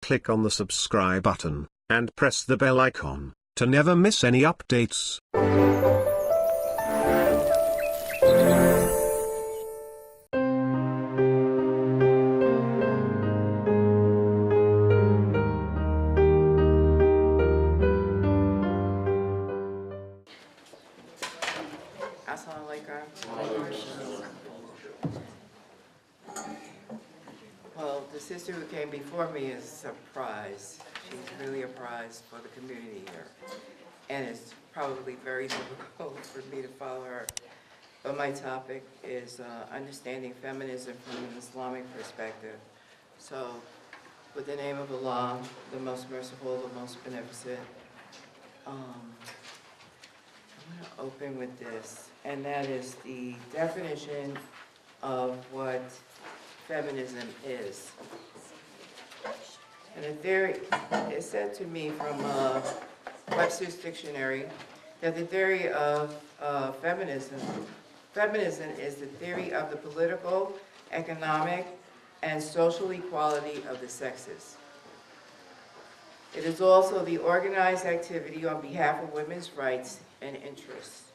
click on the subscribe button, and press the bell icon, to never miss any updates. Well, the sister who came before me is a prize. She's really a prize for the community here. And it's probably very difficult for me to follow her. But my topic is understanding feminism from an Islamic perspective. So, with the name of Allah, the most merciful, the most beneficent, I'm going to open with this, and that is the definition of what feminism is. And the theory is said to me from Webster's dictionary that the theory of feminism is the theory of the political, economic, and social equality of the sexes. It is also the organized activity on behalf of women's rights and interests.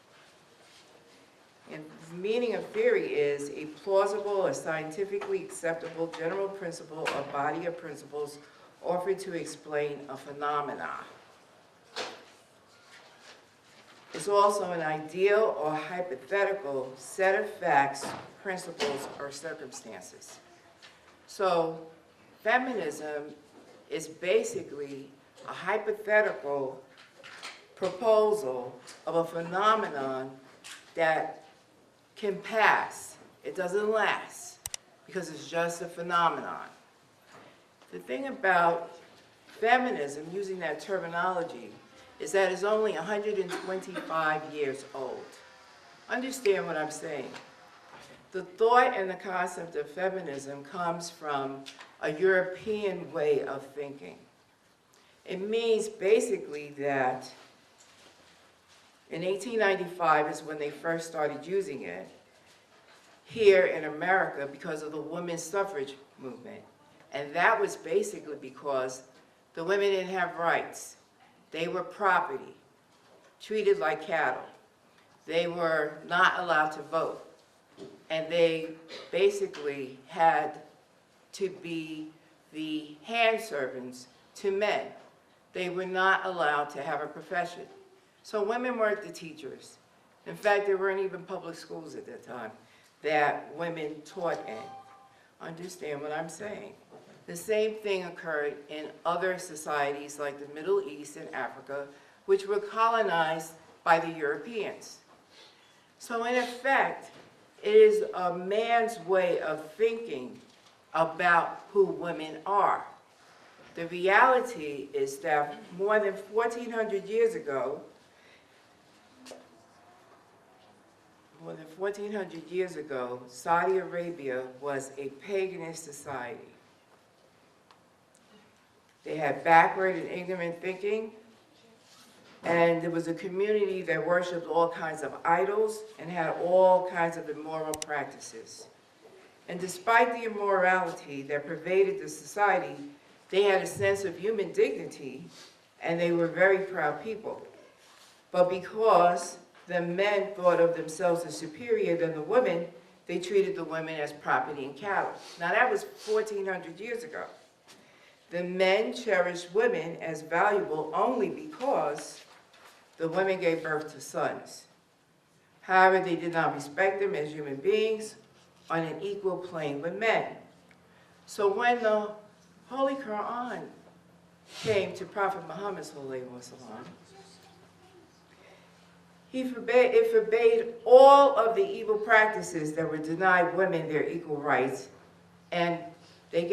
And the meaning of theory is a plausible, a scientifically acceptable general principle or body of principles offered to explain a phenomena. It's also an ideal or hypothetical set of facts, principles, or circumstances. So, feminism is basically a hypothetical proposal of a phenomenon that can pass. It doesn't last because it's just a phenomenon. The thing about feminism, using that terminology, is that it's only 125 years old. Understand what I'm saying. The thought and the concept of feminism comes from a European way of thinking. It means basically that in 1895 is when they first started using it here in America because of the women's suffrage movement. And that was basically because the women didn't have rights. They were property, treated like cattle. They were not allowed to vote. And they basically had to be the hand servants to men. They were not allowed to have a profession. So women weren't the teachers. In fact, there weren't even public schools at that time that women taught in. Understand what I'm saying? The same thing occurred in other societies like the Middle East and Africa, which were colonized by the Europeans. So in effect, it is a man's way of thinking about who women are. The reality is that more than 1,400 years ago, Saudi Arabia was a paganist society. They had backward and ignorant thinking, and there was a community that worshipped all kinds of idols and had all kinds of immoral practices. And despite the immorality that pervaded the society, they had a sense of human dignity, and they were very proud people. But because the men thought of themselves as superior than the women, they treated the women as property and cattle. Now that was 1,400 years ago. The men cherished women as valuable only because the women gave birth to sons. However, they did not respect them as human beings on an equal plane with men. So when the Holy Quran came to Prophet Muhammad ﷺ, it forbade all of the evil practices that would deny women their equal rights, and it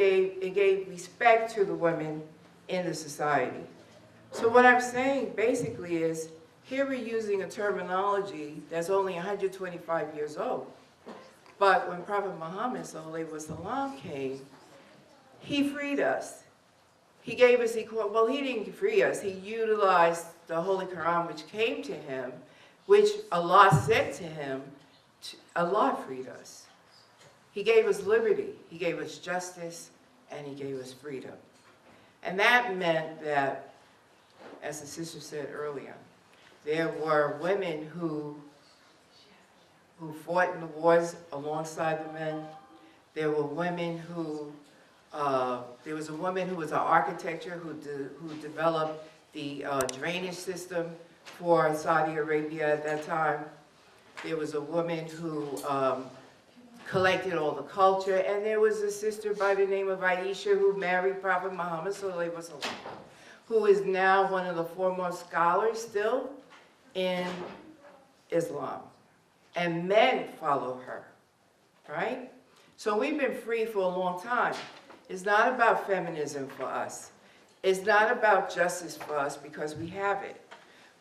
gave respect to the women in the society. So what I'm saying basically is, here we're using a terminology that's only 125 years old. But when Prophet Muhammad ﷺ came, he freed us. He gave us equal, well, he didn't free us. He utilized the Holy Quran, which came to him, which Allah said to him, Allah freed us. He gave us liberty, he gave us justice, and he gave us freedom. And that meant that, as the sister said earlier, there were women who fought in the wars alongside the men. There were women who, there was a woman who was an architecture who developed the drainage system for Saudi Arabia at that time. There was a woman who collected all the culture, and there was a sister by the name of Aishaah who married Prophet Muhammad sallallahu alaihi wasallam, who is now one of the foremost scholars still in Islam. And men follow her, right? So we've been free for a long time. It's not about feminism for us. It's not about justice for us because we have it.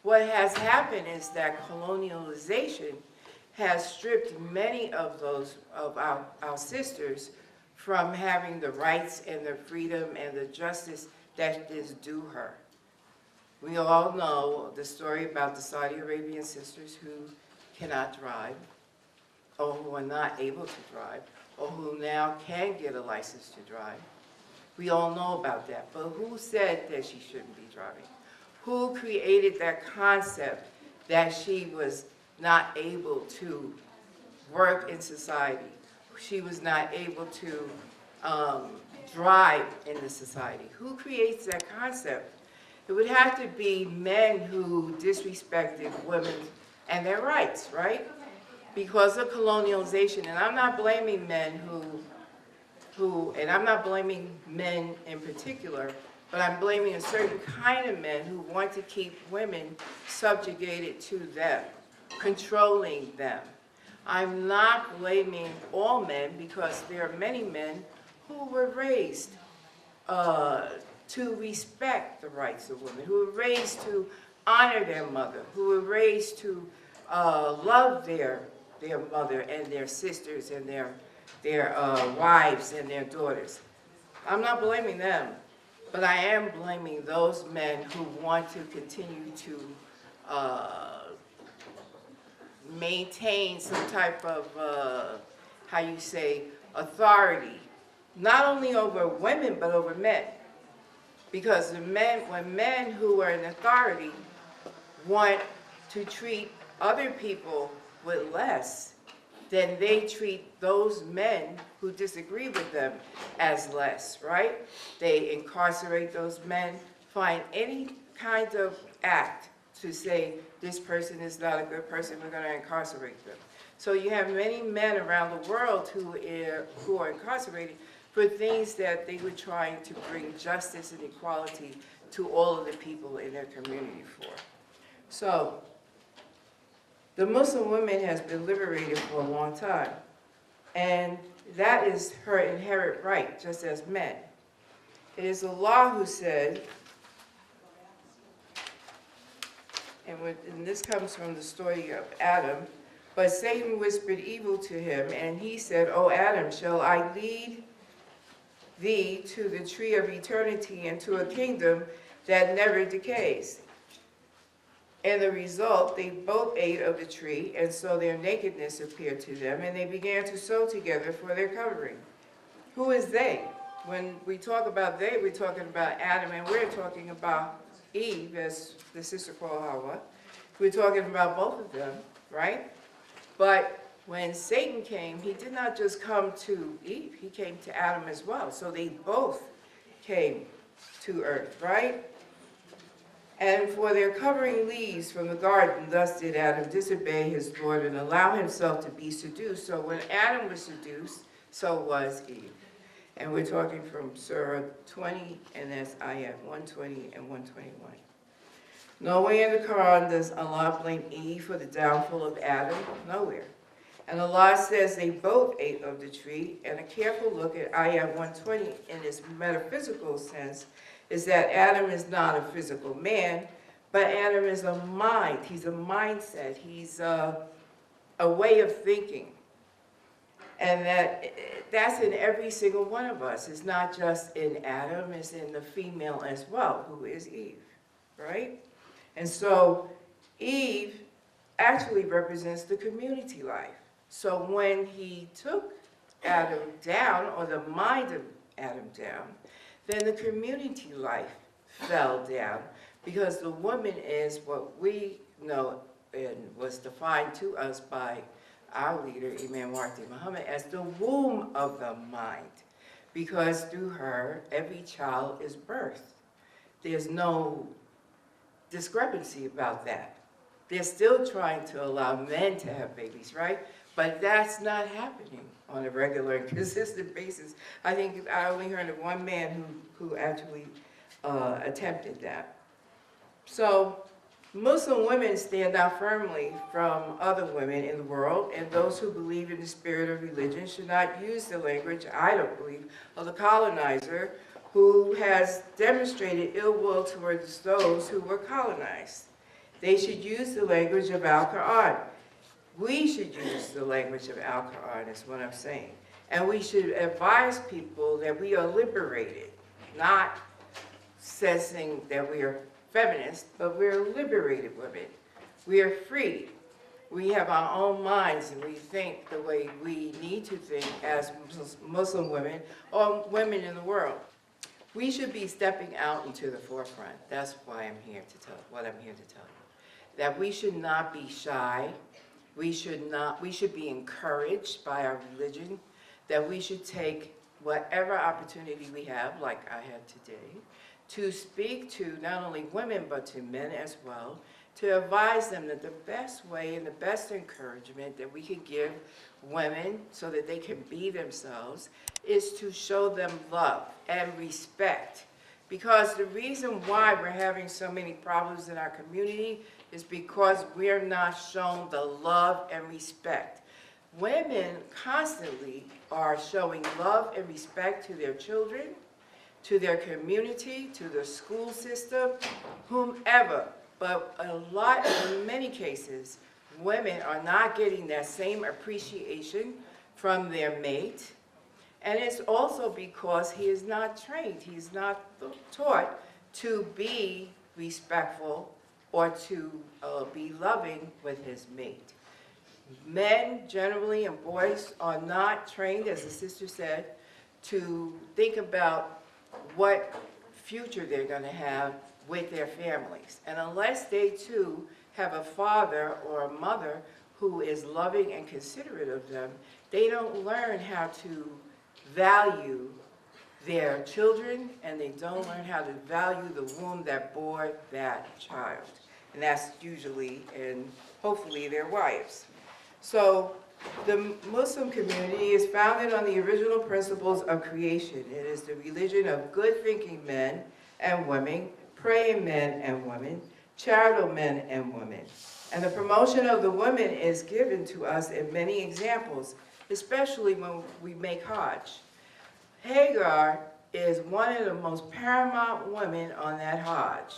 What has happened is that colonialization has stripped many of our sisters from having the rights and the freedom and the justice that is due her. We all know the story about the Saudi Arabian sisters who cannot drive, or who are not able to drive, or who now can get a license to drive. We all know about that, but who said that she shouldn't be driving? Who created that concept that she was not able to work in society? She was not able to drive in the society. Who creates that concept? It would have to be men who disrespected women and their rights, right? Because of colonialization, and I'm not blaming men and I'm not blaming men in particular, but I'm blaming a certain kind of men who want to keep women subjugated to them, controlling them. I'm not blaming all men because there are many men who were raised to respect the rights of women, who were raised to honor their mother, who were raised to love their mother and their sisters and their wives and their daughters. I'm not blaming them, but I am blaming those men who want to continue to maintain some type of, authority, not only over women, but over men. Because when men who are in authority want to treat other people with less, then they treat those men who disagree with them as less, right? They incarcerate those men, find any kind of act to say this person is not a good person, we're going to incarcerate them. So you have many men around the world who are incarcerated for things that they were trying to bring justice and equality to all of the people in their community for. So the Muslim woman has been liberated for a long time, and that is her inherent right, just as men. It is Allah who said, and this comes from the story of Adam, but Satan whispered evil to him, and he said, "O Adam, shall I lead thee to the tree of eternity and to a kingdom that never decays?" And the result, they both ate of the tree, and so their nakedness appeared to them, and they began to sew together for their covering. Who is they? When we talk about they, we're talking about Adam, and we're talking about Eve, as the sister called Hawa. We're talking about both of them, right? But when Satan came, he did not just come to Eve, he came to Adam as well. So they both came to earth, right? And for their covering leaves from the garden, thus did Adam disobey his Lord and allow himself to be seduced. So when Adam was seduced, so was Eve. And we're talking from Surah 20, and that's ayat 120 and 121. Nowhere in the Quran does Allah blame Eve for the downfall of Adam. Nowhere. And Allah says they both ate of the tree, and a careful look at ayat 120 in its metaphysical sense is that Adam is not a physical man, but Adam is a mind. He's a mindset. He's a way of thinking. And that's in every single one of us. It's not just in Adam, it's in the female as well, who is Eve, right? And so Eve actually represents the community life. So when he took Adam down, or the mind of Adam down, then the community life fell down, because the woman is what we know and was defined to us by our leader, Imam Marti Muhammad, as the womb of the mind, because through her, every child is birthed. There's no discrepancy about that. They're still trying to allow men to have babies, right? But that's not happening on a regular and consistent basis. I think I only heard of one man who actually attempted that. So Muslim women stand out firmly from other women in the world, and those who believe in the spirit of religion should not use the language, I don't believe, of the colonizer who has demonstrated ill will towards those who were colonized. They should use the language of Al-Quran. We should use the language of Al-Quran, is what I'm saying. And we should advise people that we are liberated, not saying that we are feminists, but we're liberated women. We are free. We have our own minds, and we think the way we need to think as Muslim women or women in the world. We should be stepping out into the forefront. That's why I'm here to tell you. That we should not be shy. We should be encouraged by our religion, that we should take whatever opportunity we have, like I had today, to speak to not only women but to men as well, to advise them that the best way and the best encouragement that we can give women so that they can be themselves is to show them love and respect. Because the reason why we're having so many problems in our community is because we're not shown the love and respect. Women constantly are showing love and respect to their children, to their community, to the school system, whomever. But in many cases, women are not getting that same appreciation from their mate. And it's also because he is not trained, he's not taught to be respectful or to be loving with his mate. Men generally and boys are not trained, as the sister said, to think about what future they're going to have with their families. And unless they too have a father or a mother who is loving and considerate of them, they don't learn how to value their children, and they don't learn how to value the womb that bore that child. And that's usually, and hopefully, their wives. So the Muslim community is founded on the original principles of creation. It is the religion of good-thinking men and women, praying men and women, charitable men and women. And the promotion of the women is given to us in many examples, especially when we make Hajj. Hagar is one of the most paramount women on that Hajj.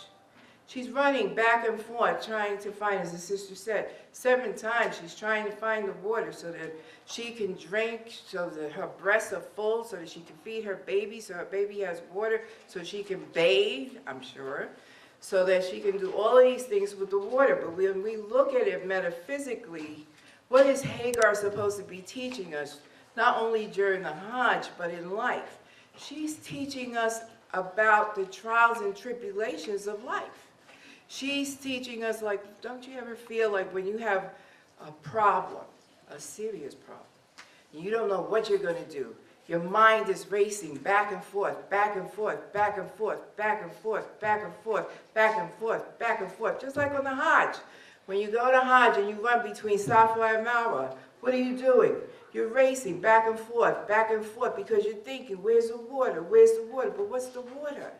She's running back and forth trying to find, as the sister said, 7 times she's trying to find the water so that she can drink, so that her breasts are full, so that she can feed her baby, so her baby has water, so she can bathe, I'm sure, so that she can do all of these things with the water. But when we look at it metaphysically, what is Hagar supposed to be teaching us, not only during the Hajj, but in life? She's teaching us about the trials and tribulations of life. She's teaching us, like, don't you ever feel like when you have a problem, a serious problem, and you don't know what you're going to do, your mind is racing back and forth, back and forth, back and forth, back and forth, back and forth, back and forth, back and forth, just like on the Hajj. When you go to Hajj and you run between Safa and Marwa, what are you doing? You're racing back and forth, because you're thinking, where's the water? Where's the water? But what's the water?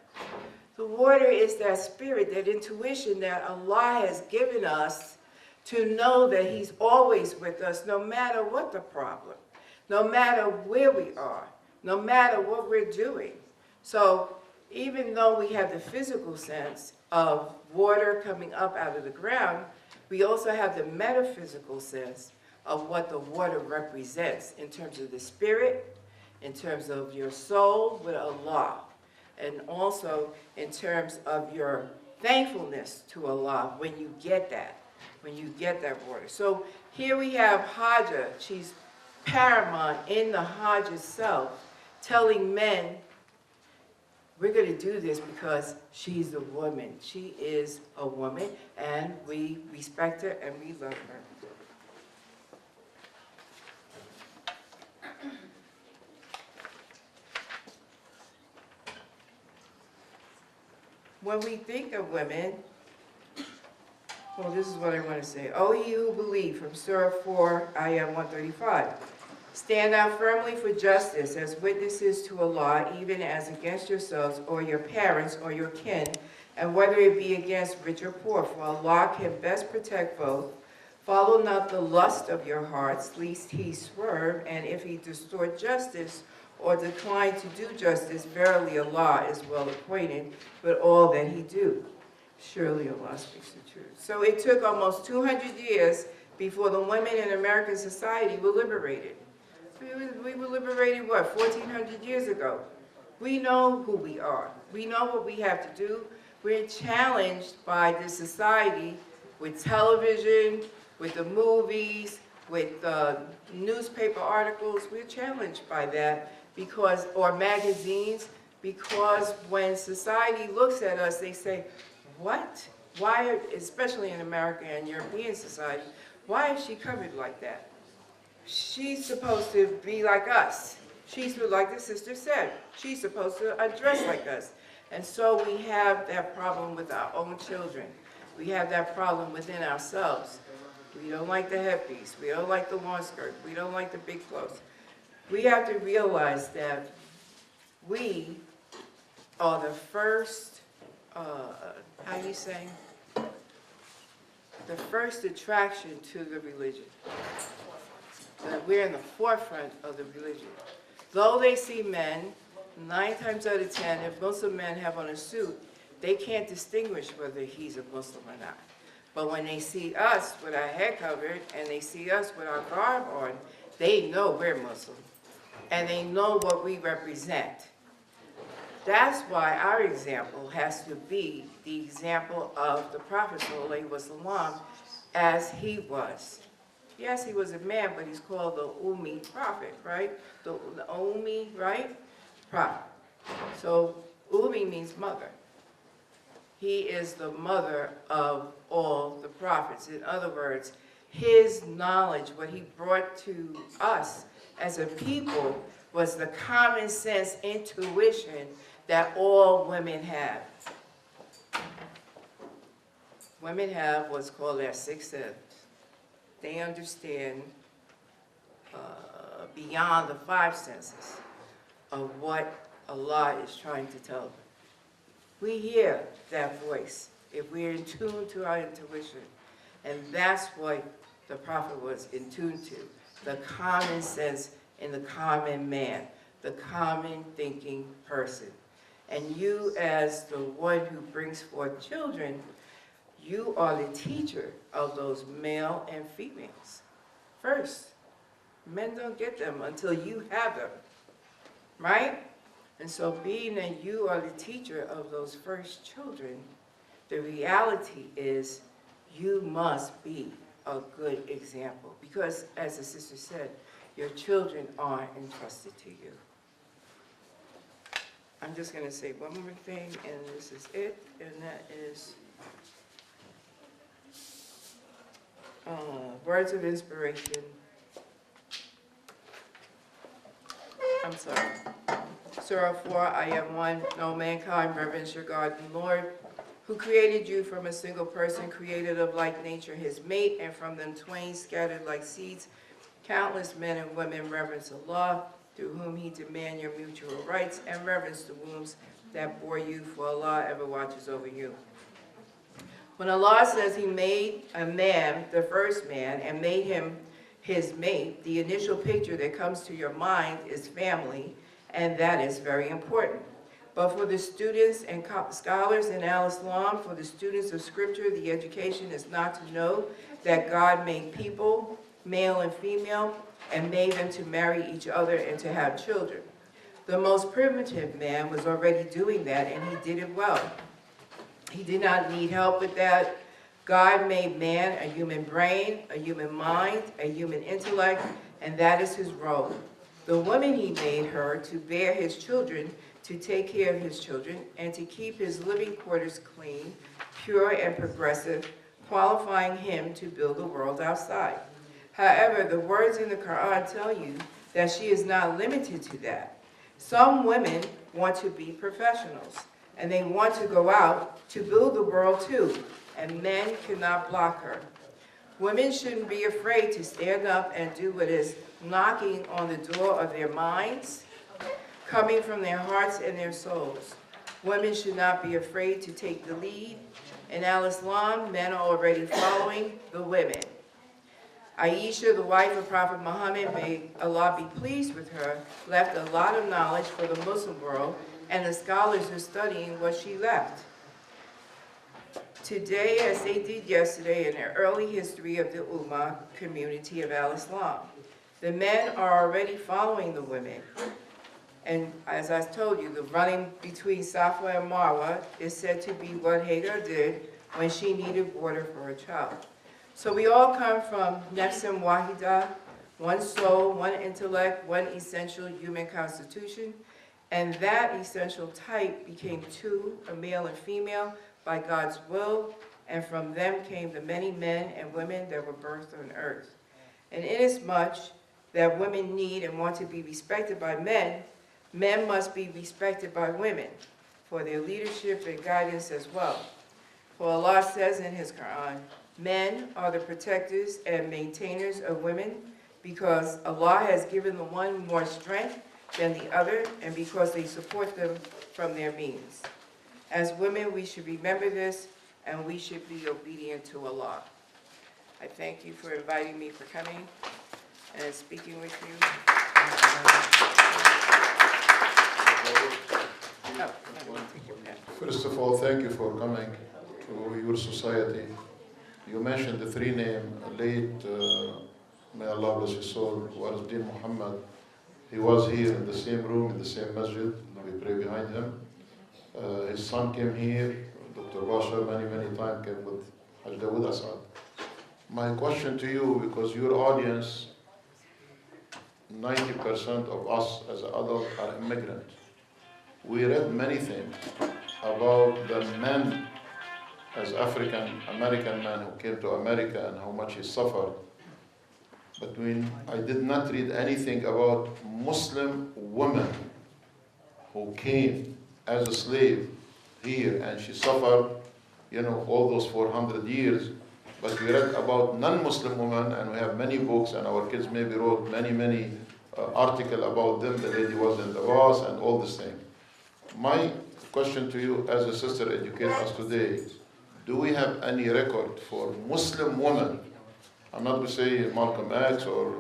The water is that spirit, that intuition that Allah has given us to know that He's always with us, no matter what the problem, no matter where we are, no matter what we're doing. So even though we have the physical sense of water coming up out of the ground, we also have the metaphysical sense of what the water represents in terms of the spirit, in terms of your soul with Allah, and also in terms of your thankfulness to Allah when you get that water. So here we have Hajjah. She's paramount in the Hajj itself, telling men, we're going to do this because she's a woman. She is a woman, and we respect her and we love her. When we think of women, well, this is what I want to say. O ye who believe, from Surah 4, Ayah 135. Stand out firmly for justice as witnesses to Allah, even as against yourselves or your parents or your kin, and whether it be against rich or poor, for Allah can best protect both. Follow not the lust of your hearts, lest he swerve, and if he distort justice or decline to do justice, verily Allah is well acquainted with all that he do. Surely Allah speaks the truth. So it took almost 200 years before the women in American society were liberated. We were liberated, what, 1,400 years ago? We know who we are. We know what we have to do. We're challenged by this society with television, with the movies, with newspaper articles. We're challenged by that because, or magazines, because when society looks at us, they say, what? Why, especially in America and European society, why is she covered like that? She's supposed to be like us. She's, like the sister said, she's supposed to dress like us. And so we have that problem with our own children. We have that problem within ourselves. We don't like the headpiece. We don't like the long skirt. We don't like the big clothes. We have to realize that we are the first, how do you say? The first attraction to the religion. That we're in the forefront of the religion. Though they see men, 9 times out of 10, if Muslim men have on a suit, they can't distinguish whether he's a Muslim or not. But when they see us with our head covered and they see us with our garb on, they know we're Muslim. And they know what we represent. That's why our example has to be the example of the Prophet ﷺ as he was. Yes, he was a man, but he's called the Ummi prophet, right? The Ummi, right? Prophet. So Ummi means mother. He is the mother of all the prophets. In other words, his knowledge, what he brought to us as a people, was the common sense intuition that all women have. Women have what's called their sixth sense. They understand beyond the 5 senses of what Allah is trying to tell them. We hear that voice if we're in tune to our intuition. And that's what the Prophet was in tune to, the common sense in the common man, the common thinking person. And you, as the one who brings forth children, you are the teacher of those male and females. First, men don't get them until you have them, right? And so being that you are the teacher of those first children, the reality is you must be a good example. Because, as the sister said, your children are entrusted to you. I'm just going to say one more thing, and this is it, and that is words of inspiration. I'm sorry. Surah 4, Ayah 1, know mankind, reverence your God and Lord, who created you from a single person, created of like nature his mate, and from them twain scattered like seeds, countless men and women reverence Allah, through whom he demand your mutual rights, and reverence the wombs that bore you, for Allah ever watches over you. When Allah says he made a man, the first man, and made him his mate, the initial picture that comes to your mind is family, and that is very important. But for the students and scholars in Al-Islam, for the students of Scripture, the education is not to know that God made people, male and female, and made them to marry each other and to have children. The most primitive man was already doing that, and he did it well. He did not need help with that. God made man a human brain, a human mind, a human intellect, and that is his role. The woman he made her to bear his children to take care of his children, and to keep his living quarters clean, pure, and progressive, qualifying him to build the world outside. However, the words in the Quran tell you that she is not limited to that. Some women want to be professionals, and they want to go out to build the world too, and men cannot block her. Women shouldn't be afraid to stand up and do what is knocking on the door of their minds, coming from their hearts and their souls. Women should not be afraid to take the lead. In Al-Islam, men are already following the women. Aishaah, the wife of Prophet Muhammad, may Allah be pleased with her, left a lot of knowledge for the Muslim world, and the scholars are studying what she left. Today, as they did yesterday in the early history of the Ummah community of Al-Islam, the men are already following the women. And as I told you, the running between Safa and Marwa is said to be what Hagar did when she needed water for her child. So we all come from Nafsan Wahida, one soul, one intellect, one essential human constitution, and that essential type became two, a male and female, by God's will, and from them came the many men and women that were birthed on earth. And inasmuch that women need and want to be respected by men, men must be respected by women for their leadership and guidance as well. For Allah says in His Quran, men are the protectors and maintainers of women because Allah has given the one more strength than the other and because they support them from their means. As women, we should remember this and we should be obedient to Allah. I thank you for inviting me for coming and speaking with you. First of all, thank you for coming to your society. You mentioned the three names, late, may Allah bless his soul, Warisdin Muhammad. He was here in the same room, in the same masjid. We pray behind him. His son came here, Dr. Bashar, many times came with Haj Dawood Asad. My question to you, because your audience, 90% of us as adults are immigrant. We read many things about the men as African American men who came to America and how much he suffered. But I did not read anything about Muslim women who came as a slave here and she suffered, all those 400 years. But we read about non-Muslim women, and we have many books, and our kids maybe wrote many articles about them. The lady was in the bus and all this thing. My question to you as a sister educate us today, do we have any record for Muslim women? I'm not going to say Malcolm X or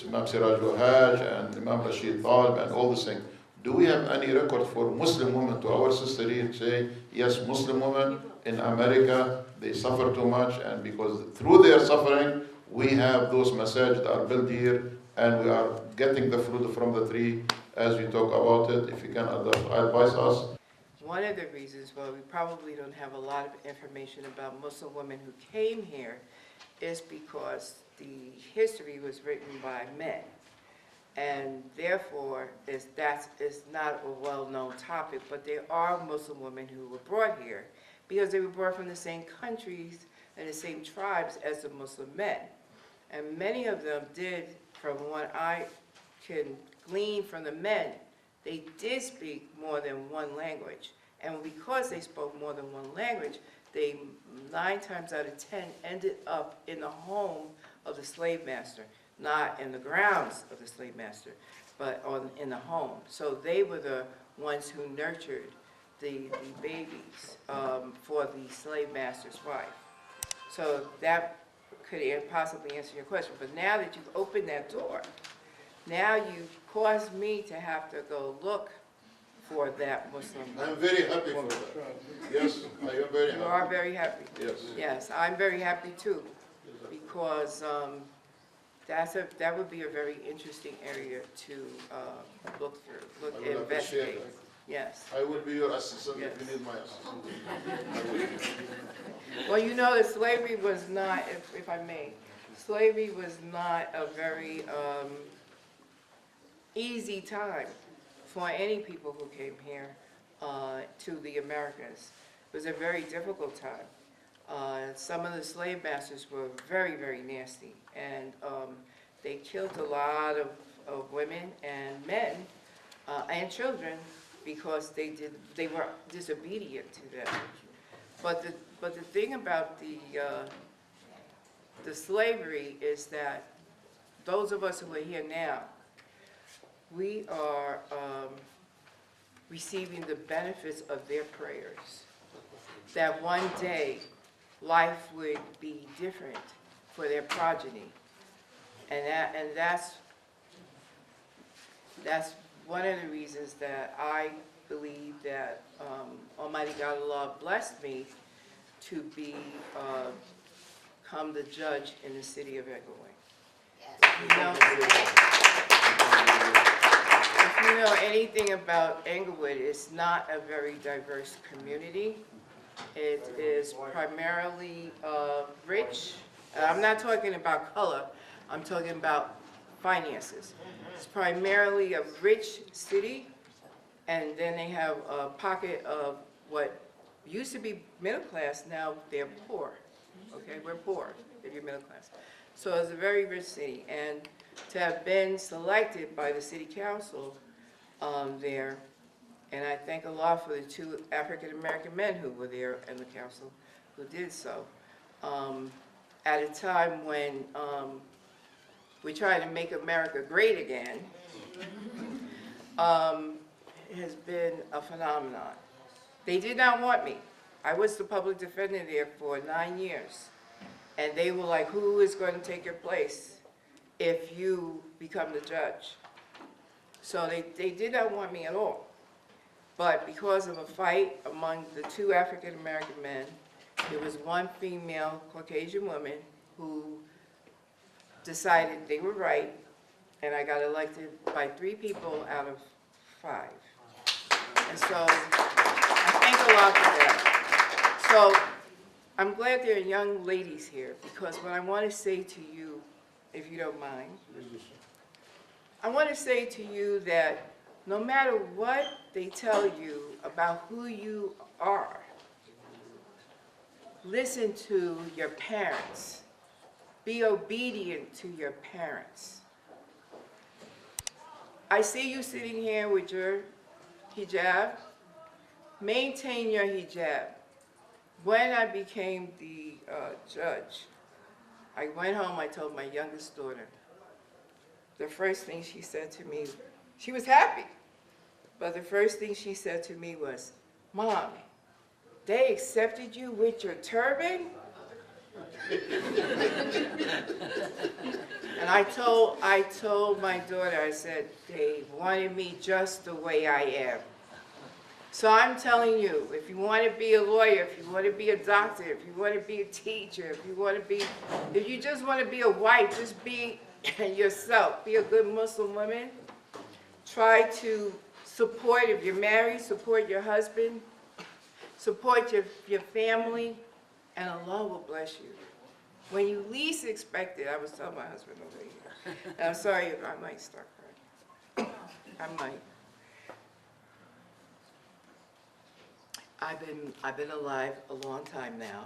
Imam Siraj al-Hajj and Imam Rashid Talib and all this thing. Do we have any record for Muslim women to our sister here say, yes, Muslim women in America, they suffer too much, and because through their suffering, we have those messages that are built here, and we are getting the fruit from the tree as we talk about it. If you can advise us. One of the reasons why we probably don't have a lot of information about Muslim women who came here is because the history was written by men. And therefore, it's not a well-known topic, but there are Muslim women who were brought here because they were brought from the same countries and the same tribes as the Muslim men. And many of them did, from what I can glean from the men, they did speak more than one language. And because they spoke more than one language, they 9 times out of 10 ended up in the home of the slave master. Not in the grounds of the slave master, but in the home. So they were the ones who nurtured the babies for the slave master's wife. So that could possibly answer your question. But now that you've opened that door, now you've caused me to have to go look for that Muslim. I'm very happy for that. Yes, I am very happy. You are very happy. Yes. Yes, I'm very happy too, because that would be a very interesting area to look through, investigate. Yes. I will be your assistant Yes. if you need my assistance. Well, you know that slavery was not, if I may, slavery was not a very easy time for any people who came here to the Americas. It was a very difficult time. Some of the slave masters were very, very nasty, and they killed a lot of women and men and children because they were disobedient to them. But the thing about the slavery is that those of us who are here now, we are receiving the benefits of their prayers. That one day life would be different for their progeny, and that's one of the reasons that I believe that Almighty God Allah blessed me to become the judge in the city of Englewood. If you know anything about Englewood, it's not a very diverse community. It is primarily rich. I'm not talking about color, I'm talking about finances. It's primarily a rich city, and then they have a pocket of what used to be middle class, now they're poor. Okay, we're poor if you're middle class. So it's a very rich city, and to have been selected by the city council there, and I thank Allah for the 2 African-American men who were there in the council who did so, at a time when we're trying to make America great again, it has been a phenomenon. They did not want me. I was the public defender there for 9 years. And they were like, who is going to take your place if you become the judge? So they did not want me at all. But because of a fight among the 2 African-American men, there was one female Caucasian woman who decided they were right, and I got elected by 3 people out of 5. And so I thank Allah for that. So I'm glad there are young ladies here, because what I want to say to you, if you don't mind, I want to say to you that no matter what they tell you about who you are, listen to your parents. Be obedient to your parents. I see you sitting here with your hijab. Maintain your hijab. When I became the judge, I went home, I told my youngest daughter. The first thing she said to me, she was happy, but the first thing she said to me was, Mom, they accepted you with your turban? And I told my daughter, I said, they wanted me just the way I am. So I'm telling you, if you want to be a lawyer, if you want to be a doctor, if you want to be a teacher, if you just want to be a wife, just be yourself. Be a good Muslim woman. Try to support, if you're married, support your husband. Support your family, and Allah will bless you. When you least expect it, I was telling my husband over here, and I'm sorry if I might start crying. I might. I've been alive a long time now,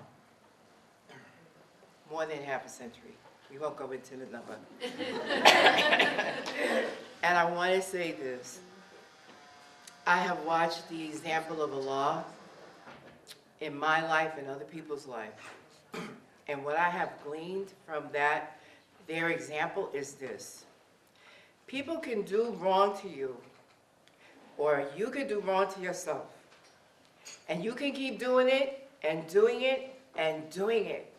more than half a century. We won't go into the number. And I want to say this. I have watched the example of Allah in my life and other people's life. And what I have gleaned from their example is this. People can do wrong to you, or you can do wrong to yourself. And you can keep doing it, and doing it, and doing it.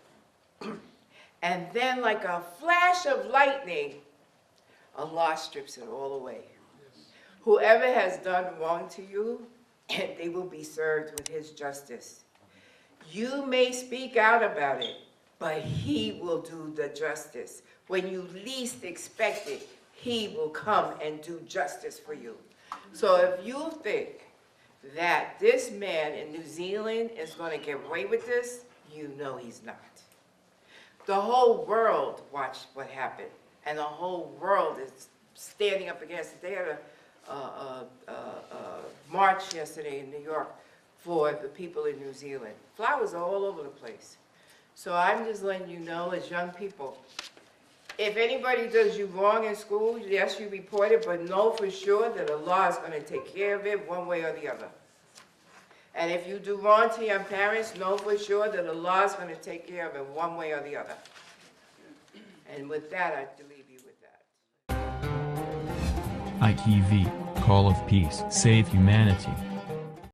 And then like a flash of lightning, Allah strips it all away. Whoever has done wrong to you, they will be served with His justice. You may speak out about it, but He will do the justice. When you least expect it, He will come and do justice for you. So if you think that this man in New Zealand is going to get away with this, you know he's not. The whole world watched what happened, and the whole world is standing up against it. They had march yesterday in New York for the people in New Zealand. Flowers are all over the place. So I'm just letting you know, as young people, if anybody does you wrong in school, yes, you report it, but know for sure that Allah is going to take care of it one way or the other. And if you do wrong to your parents, know for sure that Allah is going to take care of it one way or the other. And with that, I leave you with that. ITV, Call of Peace, Save Humanity.